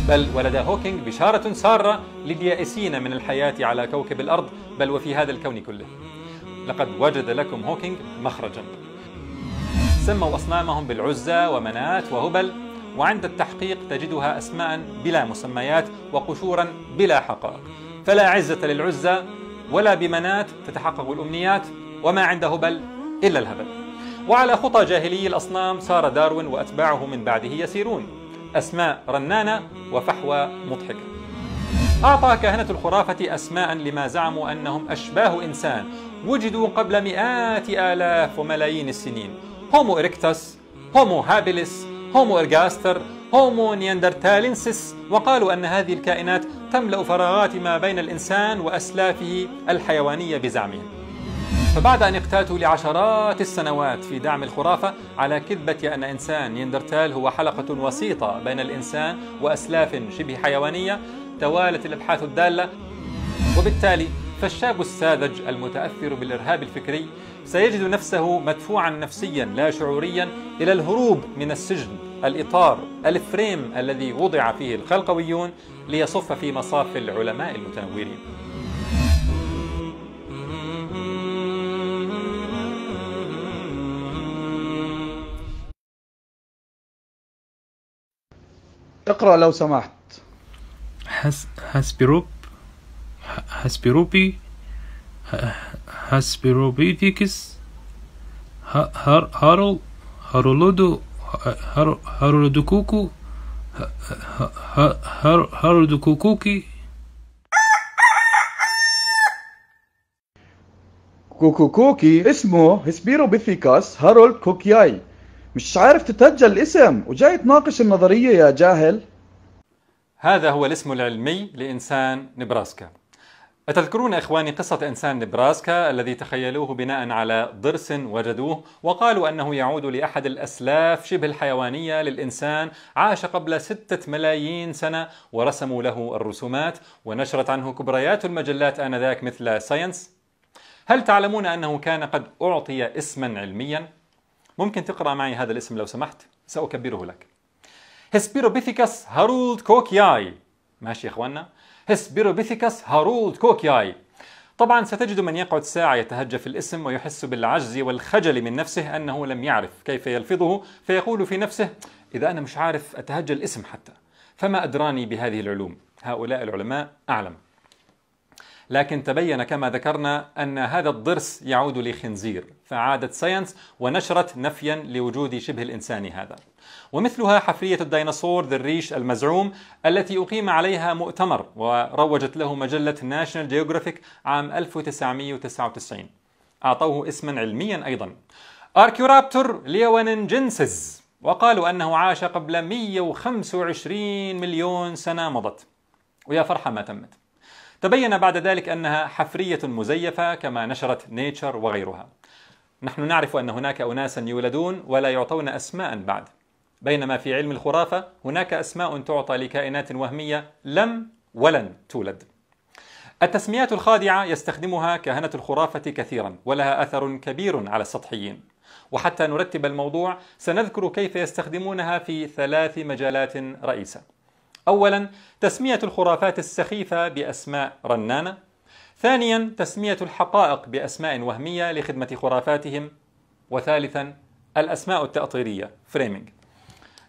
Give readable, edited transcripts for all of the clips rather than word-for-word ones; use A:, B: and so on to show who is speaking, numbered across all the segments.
A: بل ولدى هوكينج بشارة سارة لليائسين من الحياة على كوكب الأرض بل وفي هذا الكون كله. لقد وجد لكم هوكينج مخرجا. سموا أصنامهم بالعزى ومنات وهبل، وعند التحقيق تجدها أسماء بلا مسميات وقشورا بلا حقائق، فلا عزة للعزى ولا بمنات تتحقق الأمنيات، وما عند هبل إلا الهبل. وعلى خطى جاهلي الأصنام صار داروين وأتباعه من بعده يسيرون، أسماء رنانة وفحوى مضحكة. أعطى كهنة الخرافة أسماء لما زعموا أنهم أشباه إنسان وجدوا قبل مئات آلاف وملايين السنين: هومو إريكتاس، هومو هابيلس، هومو إرغاستر، هومو نياندرتالينسيس، وقالوا أن هذه الكائنات تملأ فراغات ما بين الإنسان وأسلافه الحيوانية بزعمهم. فبعد أن اقتاتوا لعشرات السنوات في دعم الخرافة على كذبة أن إنسان نياندرتال هو حلقة وسيطة بين الإنسان وأسلاف شبه حيوانية، توالت الأبحاث الدالة، وبالتالي فالشاب الساذج المتأثر بالإرهاب الفكري سيجد نفسه مدفوعا نفسيا لا شعوريا إلى الهروب من السجن، الإطار، الفريم الذي وضع فيه الخلقويون ليصف في مصاف العلماء المتنورين.
B: اقرأ لو سمحت.
C: هاسبيروبيتيكس هارولودوكوكي.
B: كوكوكوكي اسمه هسبيروبيثيكاس هارولد كوكياي. مش عارف تتهجى الاسم وجاي تناقش النظرية يا جاهل.
A: هذا هو الاسم العلمي لإنسان نبراسكا. أتذكرون إخواني قصة إنسان نبراسكا الذي تخيلوه بناء على ضرس وجدوه وقالوا أنه يعود لأحد الأسلاف شبه الحيوانية للإنسان عاش قبل 6 ملايين سنة، ورسموا له الرسومات ونشرت عنه كبريات المجلات آنذاك مثل ساينس؟ هل تعلمون أنه كان قد أعطي اسما علميا؟ ممكن تقرأ معي هذا الاسم لو سمحت؟ سأكبره لك. هسبيروبيثيكاس هارولد كوكياي. ماشي يا إخواننا؟ هسبيروبيثيكاس هارولد كوكياي. طبعا ستجد من يقعد ساعة يتهجى في الاسم ويحس بالعجز والخجل من نفسه أنه لم يعرف كيف يلفظه، فيقول في نفسه: إذا أنا مش عارف أتهجى الاسم حتى فما أدراني بهذه العلوم، هؤلاء العلماء أعلم. لكن تبين كما ذكرنا أن هذا الضرس يعود لخنزير، فعادت ساينس ونشرت نفيا لوجود شبه الإنسان هذا. ومثلها حفرية الديناصور ذي الريش المزعوم التي أقيم عليها مؤتمر وروجت له مجلة ناشونال جيوغرافيك عام 1999. أعطوه اسما علميا أيضا: أركيورابتور ليواننجنسز، وقالوا أنه عاش قبل 125 مليون سنة مضت، ويا فرحة ما تمت. تبين بعد ذلك أنها حفرية مزيفة كما نشرت نيتشر وغيرها. نحن نعرف أن هناك أناسا يولدون ولا يعطون أسماء بعد، بينما في علم الخرافة هناك أسماء تعطى لكائنات وهمية لم ولن تولد. التسميات الخادعة يستخدمها كهنة الخرافة كثيرا ولها أثر كبير على السطحيين، وحتى نرتب الموضوع سنذكر كيف يستخدمونها في 3 مجالات رئيسة. أولا، تسمية الخرافات السخيفة بأسماء رنانة. ثانيا، تسمية الحقائق بأسماء وهمية لخدمة خرافاتهم. وثالثا، الأسماء التأطيرية فريمينج.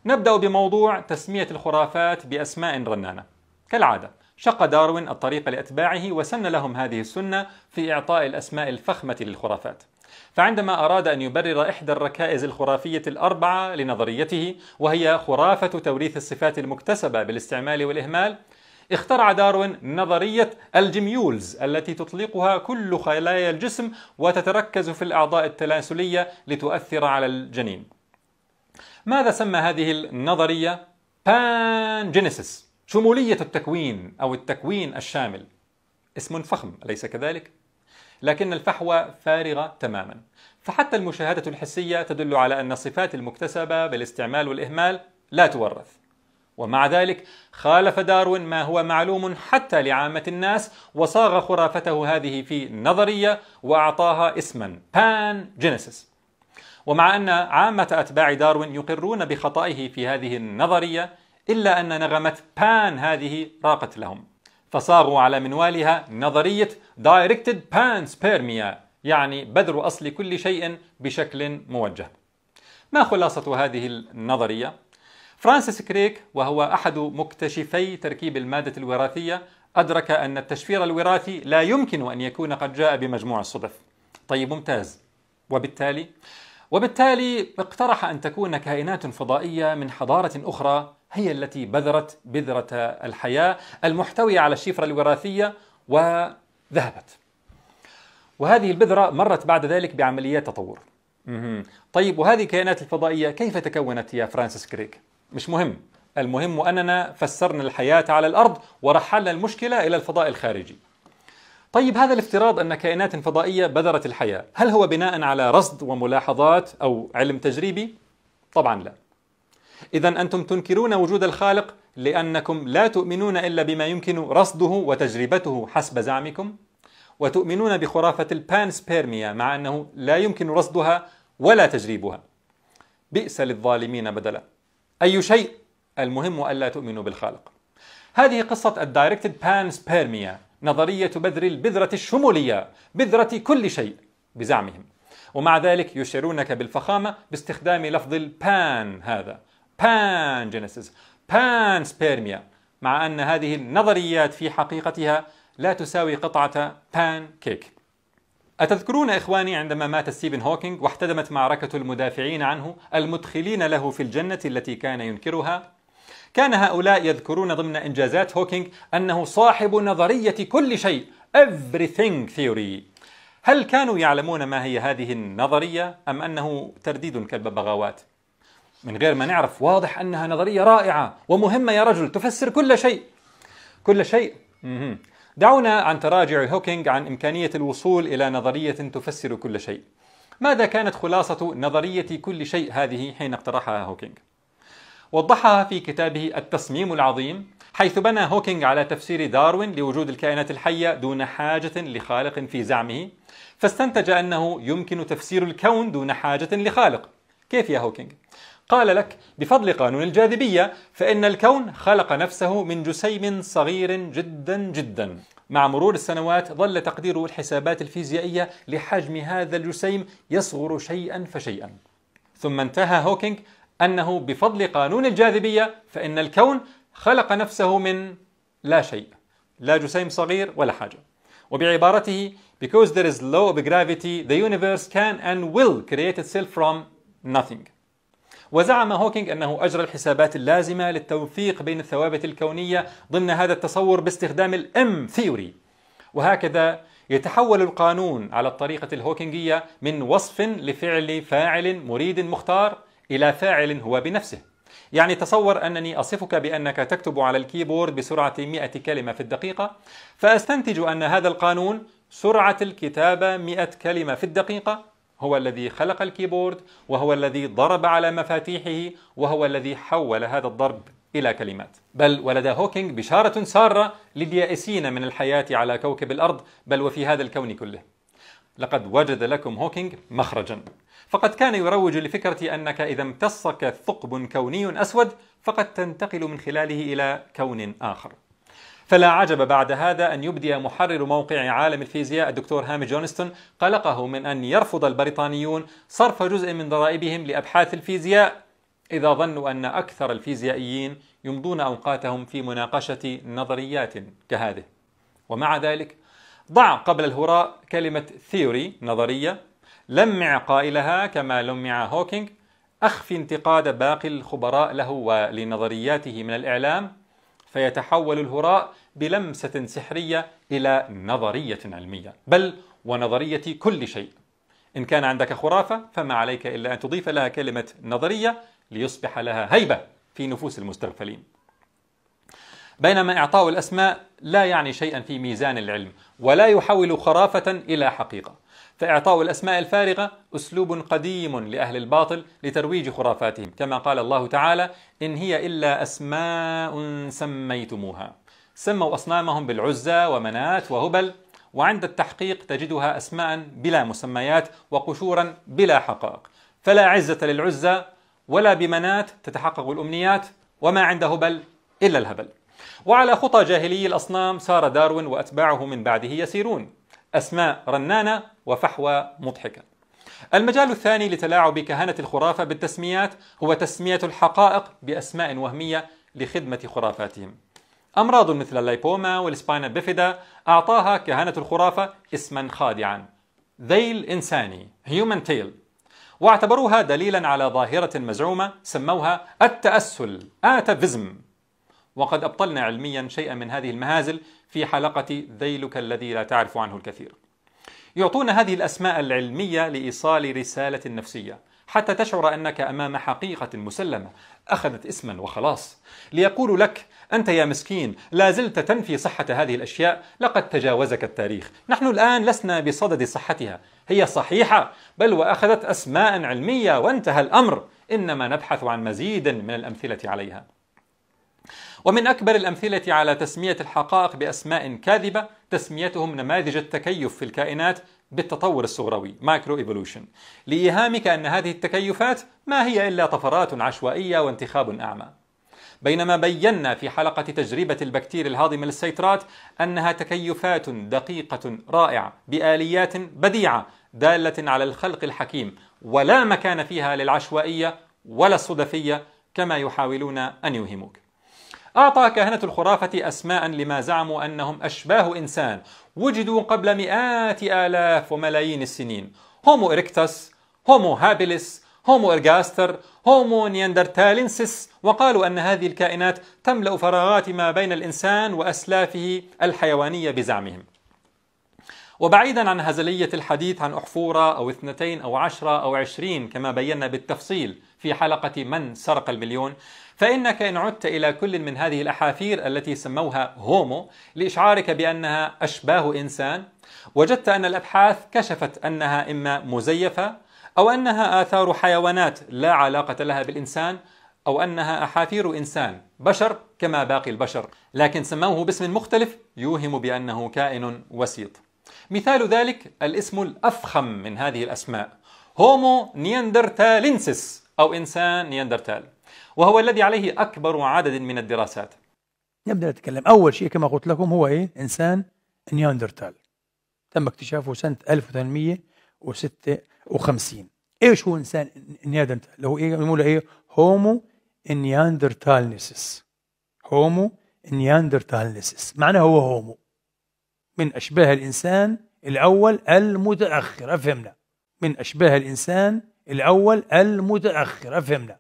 A: نبدأ بموضوع تسمية الخرافات بأسماء رنانة. كالعادة شق داروين الطريق لأتباعه وسن لهم هذه السنة في إعطاء الأسماء الفخمة للخرافات. فعندما أراد أن يبرر إحدى الركائز الخرافية ال4 لنظريته، وهي خرافة توريث الصفات المكتسبة بالاستعمال والإهمال، اخترع داروين نظرية الجيميولز التي تطلقها كل خلايا الجسم وتتركز في الأعضاء التناسلية لتؤثر على الجنين. ماذا سمى هذه النظرية؟ بانجينيسيس، شمولية التكوين أو التكوين الشامل. اسم فخم أليس كذلك؟ لكن الفحوى فارغة تماما، فحتى المشاهدة الحسية تدل على أن الصفات المكتسبة بالاستعمال والإهمال لا تورث. ومع ذلك خالف داروين ما هو معلوم حتى لعامة الناس وصاغ خرافته هذه في نظرية وأعطاها اسما بانجينيسيس. ومع أن عامة أتباع داروين يقرون بخطئه في هذه النظرية، إلا أن نغمة بان هذه راقت لهم، فصاغوا على منوالها نظرية Directed Panspermia، يعني بذر أصل كل شيء بشكل موجه. ما خلاصة هذه النظرية؟ فرانسيس كريك، وهو أحد مكتشفي تركيب المادة الوراثية، أدرك أن التشفير الوراثي لا يمكن أن يكون قد جاء بمجموع الصدف. طيب ممتاز. وبالتالي اقترح أن تكون كائنات فضائية من حضارة أخرى هي التي بذرت بذرة الحياة المحتوية على الشفرة الوراثية وذهبت. وهذه البذرة مرت بعد ذلك بعمليات تطور. طيب وهذه الكائنات الفضائية كيف تكونت يا فرانسيس كريك؟ مش مهم، المهم أننا فسرنا الحياة على الأرض ورحلنا المشكلة إلى الفضاء الخارجي. طيب هذا الافتراض أن كائنات فضائية بذرت الحياة، هل هو بناء على رصد وملاحظات أو علم تجريبي؟ طبعا لا. إذا أنتم تنكرون وجود الخالق لأنكم لا تؤمنون إلا بما يمكن رصده وتجربته حسب زعمكم، وتؤمنون بخرافة البانسبيرميا مع أنه لا يمكن رصدها ولا تجريبها. بئس للظالمين بدلا. أي شيء، المهم ألا تؤمنوا بالخالق. هذه قصة الدايركتد بانسبيرميا، نظرية بذر البذرة الشمولية، بذرة كل شيء بزعمهم، ومع ذلك يشعرونك بالفخامة باستخدام لفظ البان هذا، بان جينيسيس، بان سبيرميا، مع أن هذه النظريات في حقيقتها لا تساوي قطعة بان كيك. أتذكرون إخواني عندما مات ستيفن هوكينج واحتدمت معركة المدافعين عنه المدخلين له في الجنة التي كان ينكرها؟ كان هؤلاء يذكرون ضمن إنجازات هوكينج أنه صاحب نظرية كل شيء، everything theory. هل كانوا يعلمون ما هي هذه النظرية أم أنه ترديد كالببغاوات؟ من غير ما نعرف، واضح أنها نظرية رائعة ومهمة يا رجل، تفسر كل شيء. كل شيء؟ دعونا عن تراجع هوكينج عن إمكانية الوصول إلى نظرية تفسر كل شيء. ماذا كانت خلاصة نظرية كل شيء هذه حين اقترحها هوكينج؟ وضحها في كتابه التصميم العظيم، حيث بنى هوكينج على تفسير داروين لوجود الكائنات الحية دون حاجة لخالق في زعمه، فاستنتج أنه يمكن تفسير الكون دون حاجة لخالق. كيف يا هوكينج؟ قال لك بفضل قانون الجاذبية، فإن الكون خلق نفسه من جسيم صغير جدا جدا. مع مرور السنوات ظل تقدير الحسابات الفيزيائية لحجم هذا الجسيم يصغر شيئا فشيئا، ثم انتهى هوكينج أنه بفضل قانون الجاذبية فإن الكون خلق نفسه من لا شيء، لا جسيم صغير ولا حاجة. وبعبارته because there is law of gravity the universe can and will create itself from nothing. وزعم هوكينج أنه أجرى الحسابات اللازمة للتوفيق بين الثوابت الكونية ضمن هذا التصور باستخدام الام ثيوري. وهكذا يتحول القانون على الطريقة الهوكينجية من وصف لفعل فاعل مريد مختار إلى فاعل هو بنفسه. يعني تصور أنني أصفك بأنك تكتب على الكيبورد بسرعة 100 كلمة في الدقيقة، فأستنتج أن هذا القانون سرعة الكتابة 100 كلمة في الدقيقة هو الذي خلق الكيبورد، وهو الذي ضرب على مفاتيحه، وهو الذي حول هذا الضرب إلى كلمات. بل ولدى هوكينج بشارة سارة لليائسين من الحياة على كوكب الأرض، بل وفي هذا الكون كله. لقد وجد لكم هوكينج مخرجا، فقد كان يروج لفكرة أنك إذا امتصك ثقب كوني أسود فقد تنتقل من خلاله إلى كون آخر. فلا عجب بعد هذا أن يبدي محرر موقع عالم الفيزياء الدكتور هامي جونستون قلقه من أن يرفض البريطانيون صرف جزء من ضرائبهم لأبحاث الفيزياء إذا ظنوا أن أكثر الفيزيائيين يمضون أوقاتهم في مناقشة نظريات كهذه. ومع ذلك ضع قبل الهراء كلمة ثيوري نظرية، لمع قائلها كما لمع هوكينج، أخفي انتقاد باقي الخبراء له ولنظرياته من الإعلام، فيتحول الهراء بلمسة سحرية إلى نظرية علمية، بل ونظرية كل شيء. إن كان عندك خرافة فما عليك إلا أن تضيف لها كلمة نظرية ليصبح لها هيبة في نفوس المستغفلين. بينما إعطاء الأسماء لا يعني شيئا في ميزان العلم، ولا يحول خرافة إلى حقيقة، فإعطاء الأسماء الفارغة أسلوب قديم لأهل الباطل لترويج خرافاتهم، كما قال الله تعالى: إن هي إلا أسماء سميتموها. سموا أصنامهم بالعزى ومنات وهبل، وعند التحقيق تجدها أسماء بلا مسميات وقشورا بلا حقائق. فلا عزة للعزى ولا بمنات تتحقق الأمنيات، وما عنده هبل إلا الهبل. وعلى خطى جاهلي الأصنام سار داروين وأتباعه من بعده يسيرون، أسماء رنانة وفحوى مضحكة. المجال الثاني لتلاعب كهنة الخرافة بالتسميات هو تسمية الحقائق بأسماء وهمية لخدمة خرافاتهم. أمراض مثل اللايبوما والسباينا بيفيدا أعطاها كهنة الخرافة اسما خادعا، ذيل إنساني human tail، واعتبروها دليلا على ظاهرة مزعومة سموها التأسل آتافيزم. وقد أبطلنا علميا شيئا من هذه المهازل في حلقة ذيلك الذي لا تعرف عنه الكثير. يعطون هذه الأسماء العلمية لإيصال رسالة نفسية حتى تشعر أنك أمام حقيقة مسلمة أخذت اسما وخلاص، ليقولوا لك أنت يا مسكين لا زلت تنفي صحة هذه الأشياء، لقد تجاوزك التاريخ، نحن الآن لسنا بصدد صحتها، هي صحيحة بل وأخذت أسماء علمية وانتهى الأمر، إنما نبحث عن مزيد من الأمثلة عليها. ومن أكبر الأمثلة على تسمية الحقائق بأسماء كاذبة تسميتهم نماذج التكيف في الكائنات بالتطور الصغروي مايكرو إيفولوشن، لإيهامك أن هذه التكيفات ما هي إلا طفرات عشوائية وانتخاب أعمى. بينما بينا في حلقة تجربة البكتيريا الهاضمة للسيترات أنها تكيفات دقيقة رائعة بآليات بديعة دالة على الخلق الحكيم، ولا مكان فيها للعشوائية ولا الصدفية كما يحاولون أن يوهموك. أعطى كهنة الخرافة أسماء لما زعموا أنهم أشباه إنسان وجدوا قبل مئات آلاف وملايين السنين، هومو إريكتاس، هومو هابيلس، هومو إرغاستر، هومو نياندرتالينسيس، وقالوا أن هذه الكائنات تملأ فراغات ما بين الإنسان وأسلافه الحيوانية بزعمهم. وبعيدا عن هزلية الحديث عن أحفورة أو 2 أو 10 أو 20 كما بينا بالتفصيل في حلقة من سرق المليون، فإنك إن عدت إلى كل من هذه الأحافير التي سموها هومو لإشعارك بأنها أشباه إنسان، وجدت أن الأبحاث كشفت أنها إما مزيفة أو أنها آثار حيوانات لا علاقة لها بالإنسان، أو أنها أحافير إنسان بشر كما باقي البشر، لكن سموه باسم مختلف يوهم بأنه كائن وسيط. مثال ذلك الاسم الأفخم من هذه الأسماء هومو نياندرتالينسيس أو إنسان نياندرتال، وهو الذي عليه أكبر عدد من الدراسات.
D: نبدأ نتكلم. أول شيء كما قلت لكم هو إنسان نياندرتال، تم اكتشافه سنة 1856. إيش هو إنسان نياندرتال؟ هو يقولوا هومو نياندرتالنسيس. هومو نياندرتالنسيس معناه هو هومو، من أشباه الإنسان الأول المتأخر، أفهمنا؟ من أشباه الإنسان الأول المتأخر، أفهمنا؟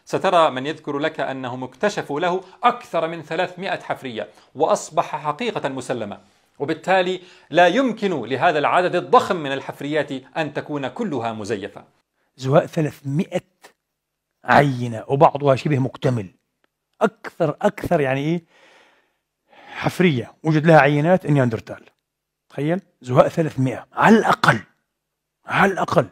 A: سترى من يذكر لك أنهم اكتشفوا له أكثر من 300 حفرية وأصبح حقيقة مسلمة، وبالتالي لا يمكن لهذا العدد الضخم من الحفريات أن تكون كلها مزيفة.
D: زهاء 300 عينة وبعضها شبه مكتمل، أكثر يعني حفرية وجد لها عينات نياندرتال. تخيل زهاء 300 على الأقل.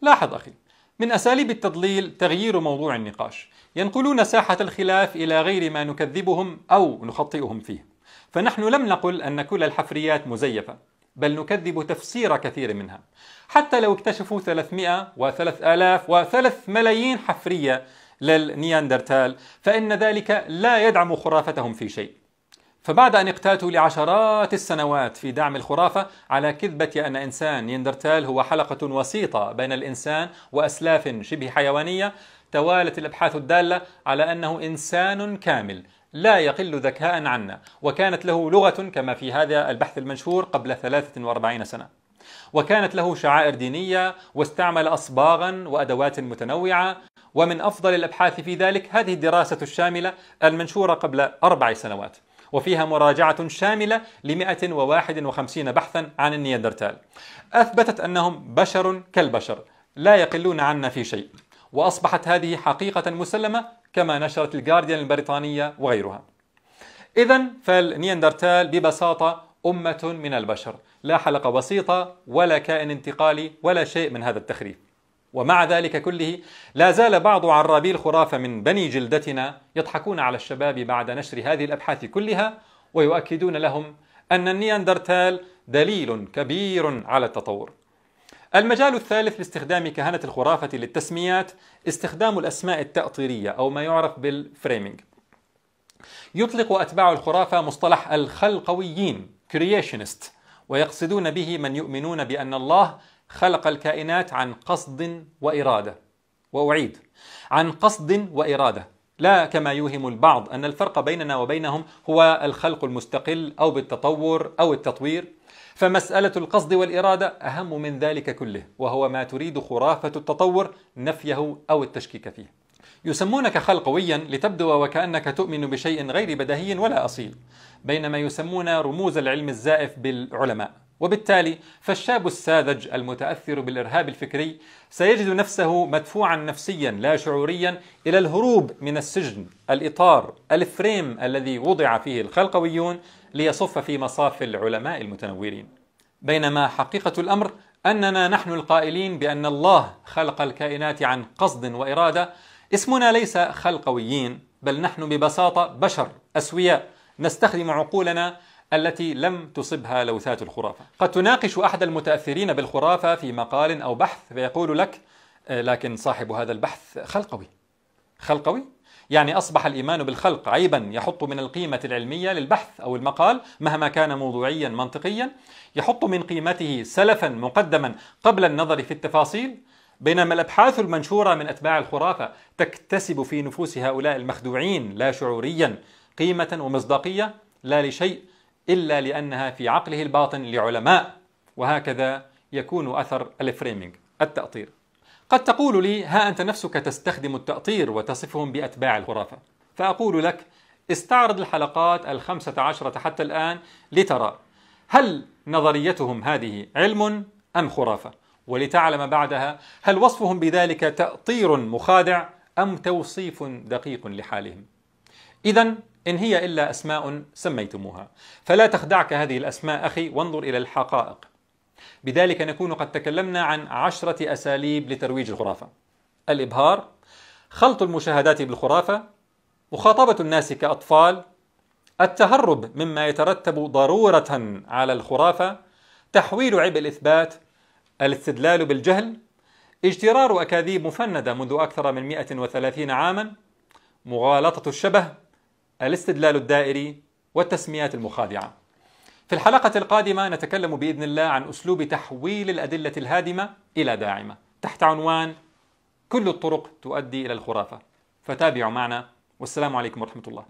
A: لاحظ أخي، من أساليب التضليل تغيير موضوع النقاش، ينقلون ساحة الخلاف إلى غير ما نكذبهم أو نخطئهم فيه. فنحن لم نقل أن كل الحفريات مزيفة، بل نكذب تفسير كثير منها. حتى لو اكتشفوا 300 و3000 و3 ملايين حفرية للنياندرتال فإن ذلك لا يدعم خرافتهم في شيء. فبعد أن اقتاتوا لعشرات السنوات في دعم الخرافة على كذبة أن إنسان نياندرتال هو حلقة وسيطة بين الإنسان وأسلاف شبه حيوانية، توالت الأبحاث الدالة على أنه إنسان كامل لا يقل ذكاء عنا، وكانت له لغة كما في هذا البحث المنشور قبل 43 سنة، وكانت له شعائر دينية، واستعمل أصباغا وأدوات متنوعة. ومن أفضل الأبحاث في ذلك هذه الدراسة الشاملة المنشورة قبل 4 سنوات، وفيها مراجعة شاملة ل151 بحثا عن النياندرتال، أثبتت أنهم بشر كالبشر لا يقلون عنا في شيء، وأصبحت هذه حقيقة مسلمة كما نشرت الجارديان البريطانية وغيرها. إذن فالنياندرتال ببساطة أمة من البشر، لا حلقة وسيطة ولا كائن انتقالي ولا شيء من هذا التخريف. ومع ذلك كله لا زال بعض عرابي الخرافة من بني جلدتنا يضحكون على الشباب بعد نشر هذه الأبحاث كلها، ويؤكدون لهم أن النياندرتال دليل كبير على التطور. المجال الثالث لاستخدام كهنة الخرافة للتسميات استخدام الأسماء التأطيرية أو ما يعرف بالفريمينج. يطلق أتباع الخرافة مصطلح الخلقويين creationist، ويقصدون به من يؤمنون بأن الله خلق الكائنات عن قصد وإرادة، وأعيد عن قصد وإرادة، لا كما يوهم البعض أن الفرق بيننا وبينهم هو الخلق المستقل أو بالتطور أو التطوير، فمسألة القصد والإرادة أهم من ذلك كله، وهو ما تريد خرافة التطور نفيه أو التشكيك فيه. يسمونك خلقويا لتبدو وكأنك تؤمن بشيء غير بديهي ولا أصيل، بينما يسمون رموز العلم الزائف بالعلماء، وبالتالي فالشاب الساذج المتأثر بالإرهاب الفكري سيجد نفسه مدفوعا نفسيا لا شعوريا إلى الهروب من السجن، الإطار، الفريم الذي وضع فيه الخلقويون ليصف في مصاف العلماء المتنورين. بينما حقيقة الأمر أننا نحن القائلين بأن الله خلق الكائنات عن قصد وإرادة اسمنا ليس خلقويين، بل نحن ببساطة بشر أسوياء نستخدم عقولنا التي لم تصبها لوثات الخرافة. قد تناقش أحد المتأثرين بالخرافة في مقال أو بحث فيقول لك: لكن صاحب هذا البحث خلقوي. خلقوي؟ يعني أصبح الإيمان بالخلق عيبا يحط من القيمة العلمية للبحث أو المقال مهما كان موضوعيا منطقيا، يحط من قيمته سلفا مقدما قبل النظر في التفاصيل، بينما الأبحاث المنشورة من أتباع الخرافة تكتسب في نفوس هؤلاء المخدوعين لا شعوريا قيمة ومصداقية لا لشيء إلا لأنها في عقله الباطن لعلماء. وهكذا يكون أثر الفريمينج، التأطير. قد تقول لي: ها أنت نفسك تستخدم التأطير وتصفهم بأتباع الخرافة. فأقول لك: استعرض الحلقات 15 حتى الآن لترى هل نظريتهم هذه علم أم خرافة، ولتعلم بعدها هل وصفهم بذلك تأطير مخادع أم توصيف دقيق لحالهم. إذن إن هي إلا أسماء سميتموها، فلا تخدعك هذه الأسماء أخي، وانظر إلى الحقائق. بذلك نكون قد تكلمنا عن 10 أساليب لترويج الخرافة: الإبهار، خلط المشاهدات بالخرافة، مخاطبة الناس كأطفال، التهرب مما يترتب ضرورة على الخرافة، تحويل عبء الإثبات، الاستدلال بالجهل، اجترار أكاذيب مفندة منذ أكثر من 130 عاما، مغالطة الشبه، الاستدلال الدائري، والتسميات المخادعة. في الحلقة القادمة نتكلم بإذن الله عن أسلوب تحويل الأدلة الهادمة إلى داعمة تحت عنوان كل الطرق تؤدي إلى الخرافة. فتابعوا معنا، والسلام عليكم ورحمة الله.